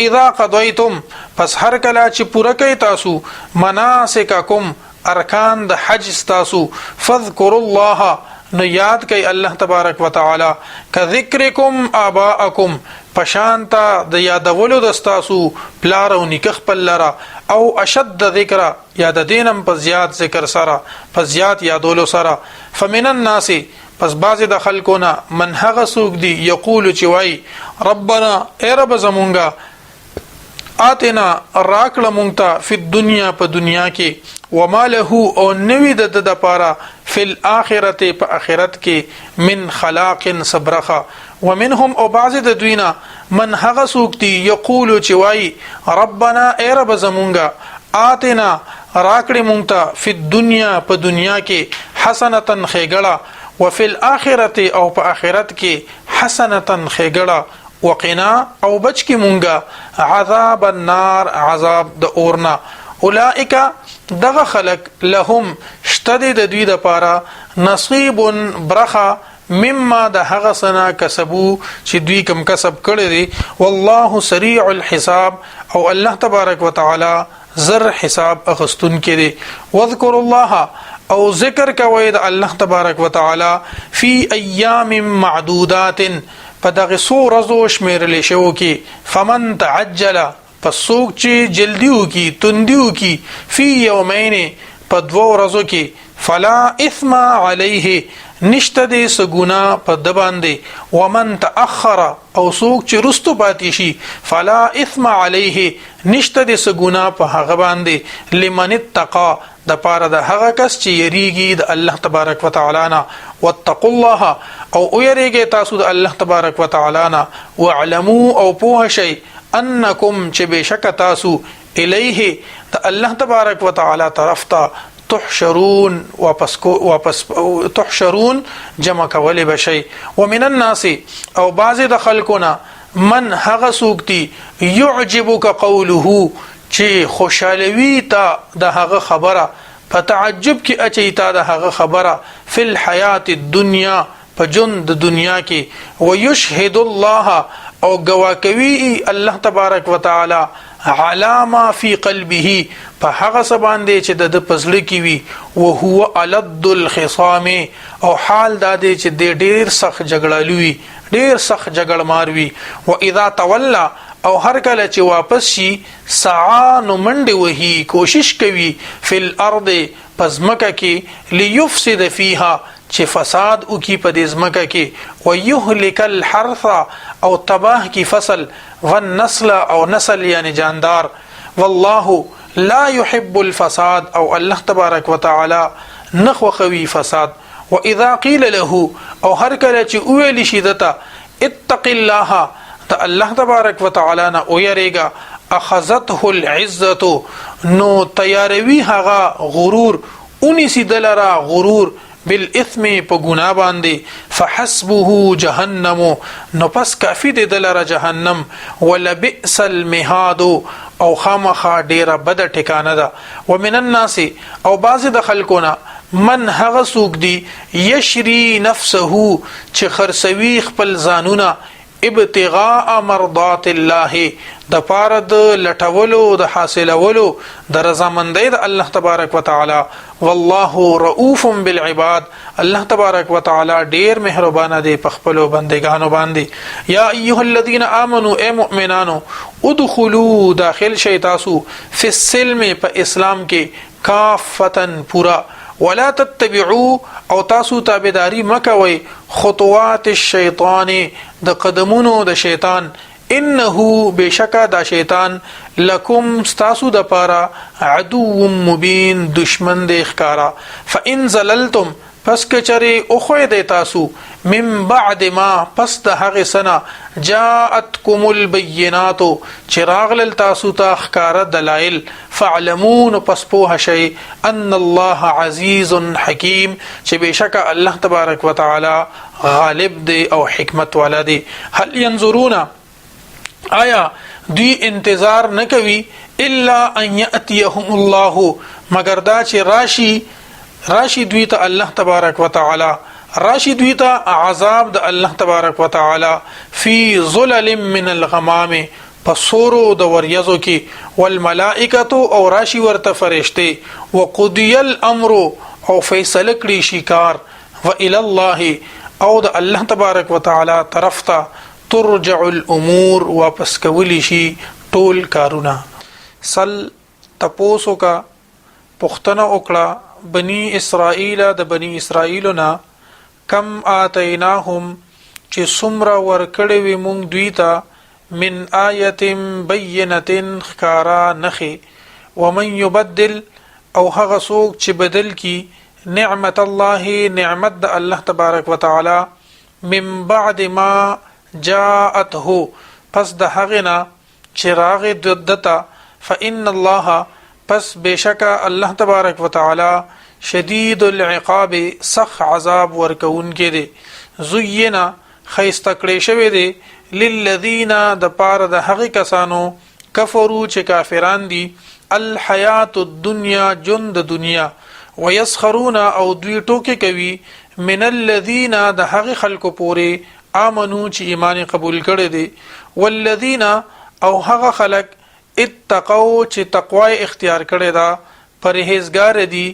فاذا قضیتم پس هر کله چې پوره کوي تاسو مناسککم ارکان د حج تاسو فذكروا الله نو یاد کوي الله تبارک وتعالى کذکرکم آباءکم پشانتا د یادولو د تاسو پلار او نیکه خپل لرا او اشد ذکر یاد دینم په زیات ذکر سره په زیات یادولو سره فمن الناس پس بعض د خلقونه من هغه سوق دی یقول چې وای ربنا ای رب زمونږه آتنا راکړه مونږ ته په دنیا په دنیا کې وما له او نوی د پاره فی الاخرته په اخرت کې من خلاق صبرخه ومنهم او بعض د دوینا من هغه سوق دی یقول چې وای ربنا ای رب زمونږه آتنا راکړه مونږ ته په دنیا په دنیا کې حسنه خیګړه وفي الاخرته او په اخرت کې حسنه خیګړه وقنا او بچ کی مونږه عذاب النار عذاب د اورنا اولئک دغه خلق لهم شتد د دوی د پاره نصیب برخه مما د هغه سنا کسبو چې دوی کم کسب کړی دي والله سریع الحساب او الله تبارک وتعالى زر حساب اخستون کړي واذكر الله او ذکر کوي د الله تبارک وتعالى فی ایام معدودات په دغه سو ورځو شمیرل شو کې فمن تعجل پس څوک چې جلدیو کې تندیو کې فی یومین په دوه ورځو کې فلا اثم علیه نشته دې سګونا په د باندې ومن تاخر او څوک چې رستو پاتې شي فلا اثم علیه نشته دې سګونا په هغه باندې لمن اتقى د پاره د هغه کس چې یریږي د الله تبارک وتعالى نه واتقوا الله او یریږي تاسو د الله تبارک وتعالى نه واعلموا او پوه شئ انکم چې بشک تاسو الیه د الله تبارک وتعالى طرف ته تحشرون واپس تحشرون جمع کول بشي ومن الناس او بعض د خلقنا من هغه سوکتی يعجبك قوله چې خوشالوي تا د هغه خبره په تعجب کې اچي تا د هغه خبره فی الحیات الدنیا په جون د دنیا کې ويشهد الله او گواکوي الله تبارک وتعالى علامه فی قلبه په هغه سباندې چې د پزړه کې وي او هو الد الخصام او حال دا دی چې د ډیر سخت جګړالوي ډیر سخت جګړ ماروي و اذا تولى او هر کله چې واپس شي سعى نو منډه وهي کوشش کوي فل ارض پزمکه کې ليفسد فيها چې فساد او کی په دې زمکه کې و يهلك الحرث او تباه کی فصل والنسل او نسل یعنی جاندار والله لا يحب الفساد او الله تبارک وتعالى نخو خوي فساد واذا قيل له او هر کله چې ویل شي دته اتق الله ته الله تبارک وتعالى نه او یریګه اخذته العزه نو تیاروي هغه غرور اونې سیدلرا غرور بالاثم په ګناه باندې فحسبه جهنم نو پس کافی دی دلره جهنم ولا بئس المهاد او خامخا ډیره بد ټکانه ده ومن الناس او بعض د خلقونه من هغه سوق دی یشری نفسه چې خرڅوي خپل ځانونه ابتغاء مرضات الله د پاره د لټولو د حاصلولو د رضامندۍ د الله تبارک وتعالى والله رؤوف بالعباد الله تبارک وتعالى ډیر مهربان دی په خپل بندگانو باندې یا ایها الذين امنوا اي مؤمنانو ادخلوا داخل شئ تاسو فی السلم په اسلام کې کافتن پورا ولا تتبعوا او تاسو تابعداري مکوئ خطوات الشیطان د قدمونو د شیطان انه بشکا دا شیطان لکم استاسو د پاره عدو مبین دشمن د ښکارا فان زللتم پس کچری او خو د تاسو من بعد ما پس د هغه سنا جاءتكم البينات چراغ لل تاسو ته ښکارا دلائل فعلمون پس په شی ان الله عزیز حکیم چې بشکا الله تبارک وتعالى غالب دی او حکمت والا دی هل ينظرون آیا دوی انتظار نکوي الا ان ياتيهم الله مگر دا چې راشي دوی ته الله تبارک وتعالى راشي دوی ته عذاب د الله تبارک وتعالى فی ظلل من الغمام پسورو د وریزو کې والملائکه او راشي ورته فرشته وقضي الامر او فیصله کړي شي کار والى الله او د الله تبارک وتعالى طرف ته ترجع الامور واپس کولی شي ټول کارونه. سل تپوسو کا پختنه وکړه بنی اسرائیل د بنی اسرائیلنا کم آتیناهم چې څومره ورکړې وي مونږ دوی ته من آیه بینه خکارا نخي ومن يبدل او هغه څوک چې بدل کی نعمت الله نعمت د الله تبارک وتعالى من بعد ما جاءته پس د هغه نه چراغ ددتا فإن الله پس بشکا الله تبارک وتعالى شدید العقاب سخ عذاب ورکون کې دي. زینا خیسته کړی شوی دی للذین د پاره د هغه کسانو کفرو چې کافران دي الحیات الدنیا جند دنیا ويسخرون او دوی ټوکې کوي من الذین د هغه خلکو پورې آمنو چې ایمان قبول کړي دي والذین او هغه خلک اتقوا چې تقوا اختیار کړي دا پرهیزګار دي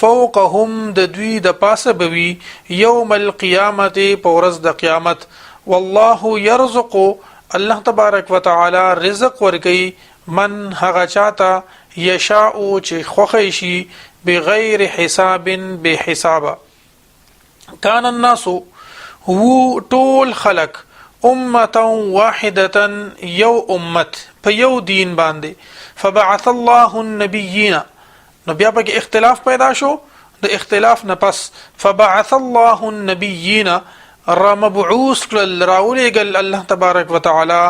فوقهم د دوی د پاسه بوي یوم القیامت پورز د قیامت والله يرزق الله تبارک وتعالى رزق ورکي من هغه چاته یشاء چې خوښي شي بغیر حساب به حساب. کان الناس هو ټول خلق امه واحده یو امت په یو دین باندې فبعث الله النبیین نو بیا پکې اختلاف پیدا شو د اختلاف نه پس فبعث الله النبیین را مبعوث کل راولېګل الله تبارک وتعالى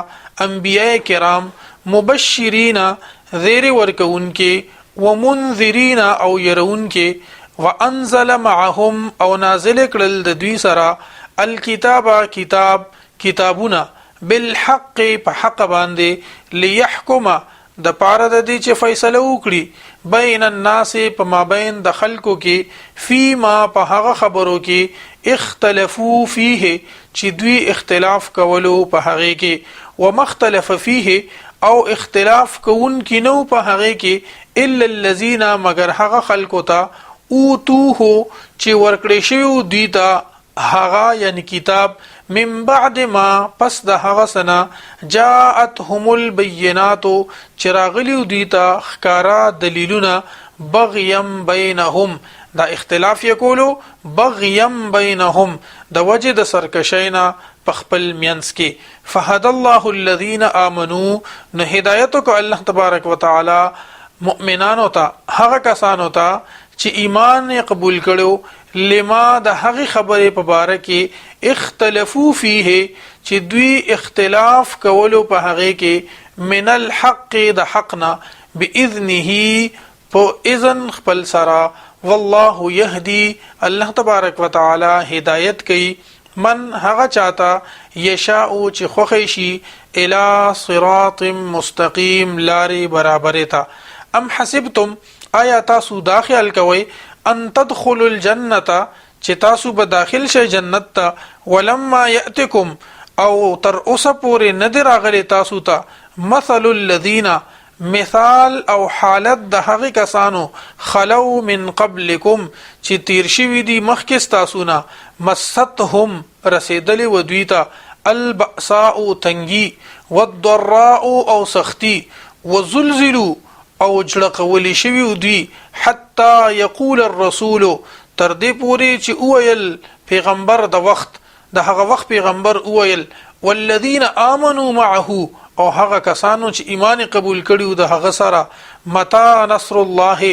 انبیاء کرام مبشرین ذیر ورکونکې ومنذرین او يرونکې وانزل معهم او نازل کړل د دوی سره الکتاب کتابونه بالحق په حق باندې ليحكم د پاره د دې چې فیصله وکړي بین الناس په مابین د خلکو کې فيما په هغه خبرو کې اختلافو فيه چې دوی اختلاف کولو په هغه کې ومختلف فيه او اختلاف کوون کې نو په هغه کې الا الذين مگر هغه خلکو ته اوتوه چې ورکړې شوی دوی ته هغه یعنی کتاب من بعد ما پس د هغه سنا جاءتهم البينات چراغلی دوی ته خکارا دلیلونه بغیم بینهم دا اختلاف یکولو بغیم بینهم د وجه د سرکشینا په خپل مینس کې فهد الله الذين امنوا نه هدایت کو الله تبارک وتعالى مؤمنانو ته هغه کسانو ته چې ایمان قبول کړو لما د هغه خبره په باره کې اختلافو فيه چې دوی اختلاف کولو په هغه کې من الحق د حقنا باذنه په اذن خپل سرا والله يهدي الله تبارک وتعالى هدایت کوي من هغه چاته یشاء چې خوښي شي الى صراط مستقيم لاري برابر تا. ام حسبتم آیا تاسو داخل کوي ان تدخلوا الجنه چې تاسو به داخل شئ جنت ته ولما یاتکم او تر اوسه پورې ندر راغلي تاسو ته مثل الذين مثال او حالت د هغه کسانو خلو من قبلکم چې تیر شوی دي مخکې تاسو نه مستهم رسیدلی و دوی ته البأساء تنگی والضراء او سختی وزلزلوا او جړقولی شوی دوی حتی یقول الرسول تر دې پوری چې اویل پیغمبر د وخت د هغه وخت پیغمبر اویل والذین آمنوا معه او هغه کسانو چې ایمان قبول کړي د هغه سره متا نصر الله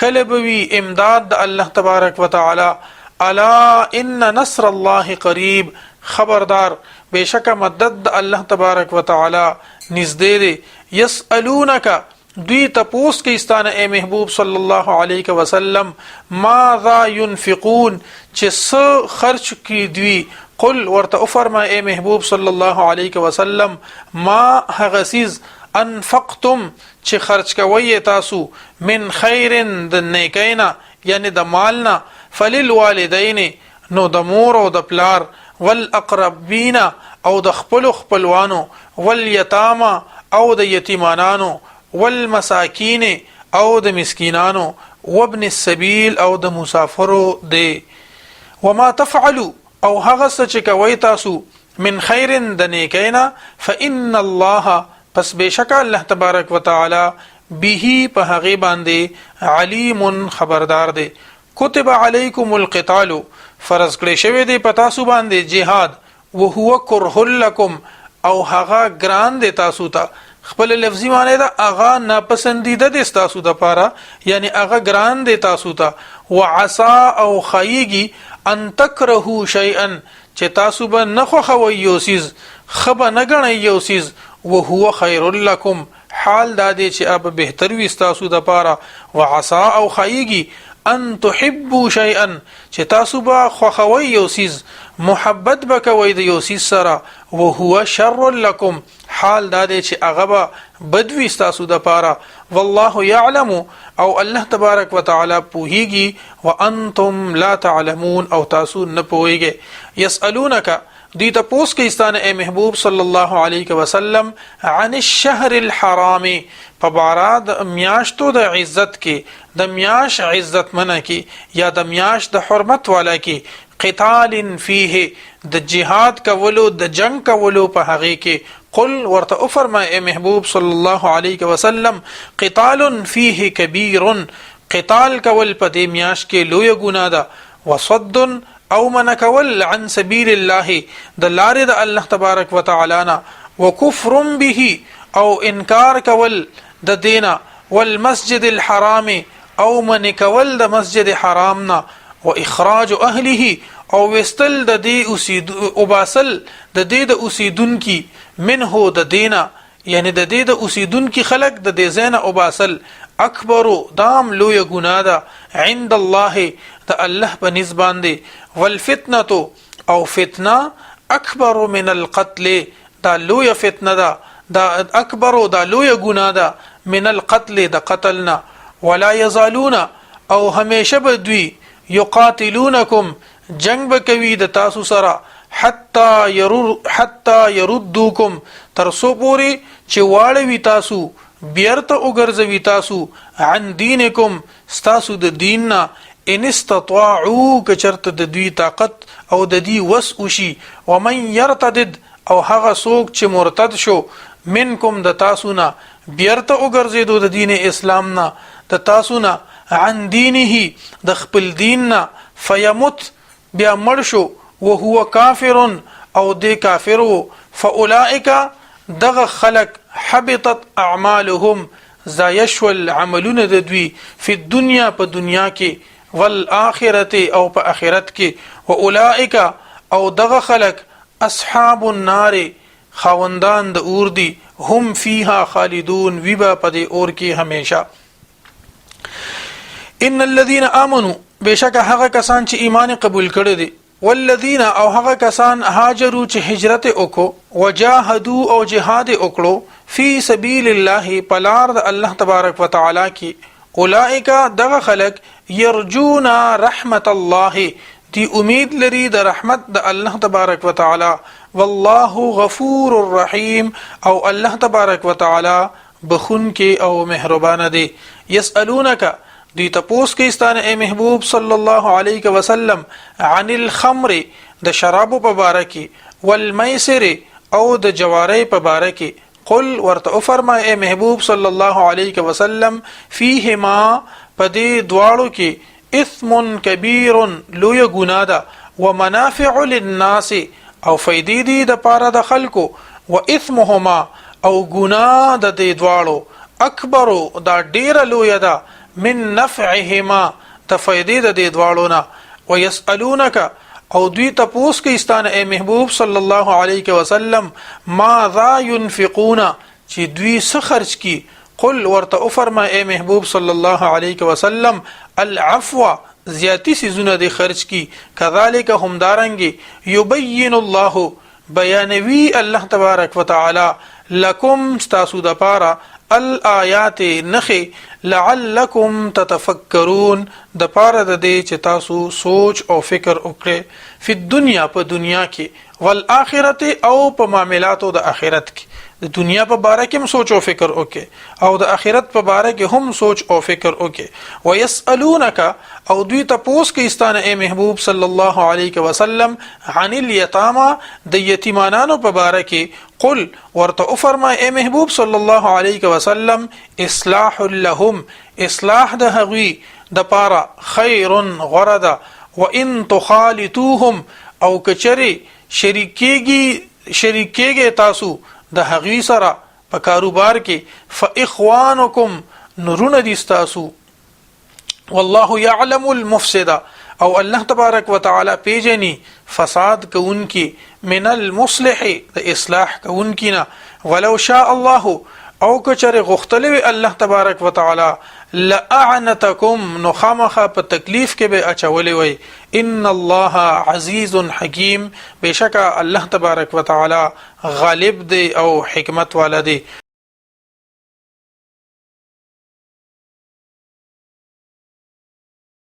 کلبوی امداد د الله تبارک وتعالى الا ان نصر الله قریب خبردار بشک مدد د الله تبارک وتعالى نږدې دی یسالونک دوی تپوس کې استانه اے محبوب صلی الله علیه وسلم ماذا ينفقون چې څه خرج کی دوی قل ورته فرما اے محبوب صلی الله علیه وسلم ما هغسیز انفقتم چې خرج کوي تاسو من خیر د نیکینا یعنی د مالنا فللوالدین نو د مور او د پلار والاقربین او د خپل خپلوانو والیتاما او د یتیمانانو، والمساکین او د مسکینانو، وابن السبیل او د مسافرو دی. وما تفعلوا او هغه څه چې کوي تاسو من خیر د نیکینا فإن الله پس بشک الله تبارک وتعالى به په هغه باندې علیم خبردار دی. کتب علیکم القتال فرض کړی شوی دی په تاسو باندې جهاد، وهو کرہ لکم او هغه ګران دی تاسو ته. خپل لفظي معنی دا هغه ناپسندیده دی تاسو د پاره، یعنی هغه ګران دی تاسو ته. وعسى او خیږي ان تکرهوا شیئا چې تاسو به نه خوښوئ یو څیز، ښه به نه ګڼئ یو څیز، وهو خیر لکم حال دا دی چې اب بهتر وي تاسو د پاره. وعسى او خیږي ان تحبوا شیئا چې تاسو به خوښوئ یو څیز، محبت به کوئ د یو څیز سره، وهو شر لکم حال دا دی چې هغه به بد وي تاسو د پاره. والله يعلم او الله تبارک وتعالى پوهیږي، وانتم لا تعلمون او تاسو نه پوهیږئ. يسألونك دی تپوس کې استانه اے محبوب صلی الله علیه وسلم عن الشهر الحرام په باره د میاشتو د عزت کې، د میاش عزت منه کې یا د میاش د حرمت والا کې، قتال فيه د جهاد کولو د جنگ کولو په هغه کې. قل ورته فرمای اے محبوب صلی الله علیه وسلم قتال فيه کبیر، قتال کول په دې میاش کې لوی ګناه ده. وصد او من کول عن سبیل الله د لارې د الله تبارک وتعالى نه. وکفر به او انکار کول د دینا. والمسجد الحرام او من کول د مسجد حرام نه. واخراج اهله او وستل د دې اوسید او باسل د دې د اوسیدونکي منه د دینا، یعنی د دې د اوسیدونکي خلق د دې زینه او باسل اکبر دام لوی ګناه ده عند الله د الله په نسبت دی. والفتنه او فتنه اکبر من القتل دا لوی فتنه ده، دا اکبر دا لوی ګناه ده من القتل د قتلنا. ولا يزالون او همیشه بدوی یقاتلونکم جنگ بکوي د تاسو سره حتی يردوکم ترسو پوری چې واړوي تاسو بیرته وګرځوي تاسو عن دینکم ستاسو د دیننا ان استطاعوا کچرت د دوی طاقت او د دی وس وشي. ومن يرتد او هغه څوک چې مرتد شو منکم د تاسو نه بیرته وګرځیدو د دین اسلام نه د تاسو نه عن دینه د خپل دین نه فیمت بیا مړ شو وهو کافر او دی کافرو فاولئک دغه خلق حبطت اعمالهم زایشول عملونه د دوی فی الدنیا په دنیا کې والآخرته او په آخرت کې. واولئک او دغه خلق اصحاب النار خاوندان د اور دي، هم فیها خالدون ویبا په دې اور کې همیشه. ان الذين امنوا بشک هغه کسان چې ایمان قبول کړي دي، والذین او هغه کسان هاجروا چې هجرت وکړو، وجاهدوا او جهاد وکړو فی سبیل الله پلار د الله تبارک وتعالى کې، اولئک دغه خلق یرجون رحمت الله دی امید لري د رحمت د الله تبارک وتعالى. والله غفور الرحیم او الله تبارک وتعالى بخون کې او مهربان دی. یسالونک دی تپوس کې استانه اے محبوب صلی الله علیه وسلم عن الخمر د شراب په باره کې، والمیسر او د جواری په باره کې. قل ورته فرمای اے محبوب صلی الله علیه وسلم فیهما پدې دواړو کې اثم کبیر لوی ګناه ده، ومنافع للناس او فیدې دي د پاره د خلکو، واثمهما او ګناه د دې دواړو اکبر دا ډیره لوی ده من نفعهما تفیدې د دې دواړو نه. ويسالونک او دوی تپوس کې استانه اے محبوب صلی الله علیه وسلم ماذا ينفقون چې دوی څه خرج کی. قل ورته فرمای اے محبوب صلی الله علیه وسلم العفو زیاتی سيزونه د خرج کی، کذالک هم دارنګي یبین الله بیانوی الله تبارک وتعالى لکم ستاسو د پاره الآیات نخې لعلکم تتفکرون د پاره د دې چې تاسو سوچ او فکر وکړئ په دنیا کې والآخرت او په معاملاتو د آخرت کې د دنیا په باره کې هم سوچ او فکر وکړي او د آخرت په باره کې هم سوچ او فکر وکړي ويسالونک او دوی تاسو کې استانه اے محبوب صلی الله علیه وسلم عن الیتاما د یتیمانانو په باره کې قل ورته فرمای اے محبوب صلی الله علیه وسلم اصلاح لهم اصلاح د هغوی د پاره خیر غردا وان تخالطوهم او کچری شریکیږي تاسو د هغوی سره په کاروبار کې فاخوانکم نورون دي تاسو والله يعلم المفسد او الله تبارک وتعالى پیجنی فساد کوونکی من المصلح د اصلاح کوونکی نه ولو شاء الله او کچره غختلوي الله تبارک وتعالى لأعنتكم نخامخ په تکلیف کې به اچولې وي ان الله عزیز حکیم بشکا الله تبارک وتعالى غالب دی او حکمت والا دی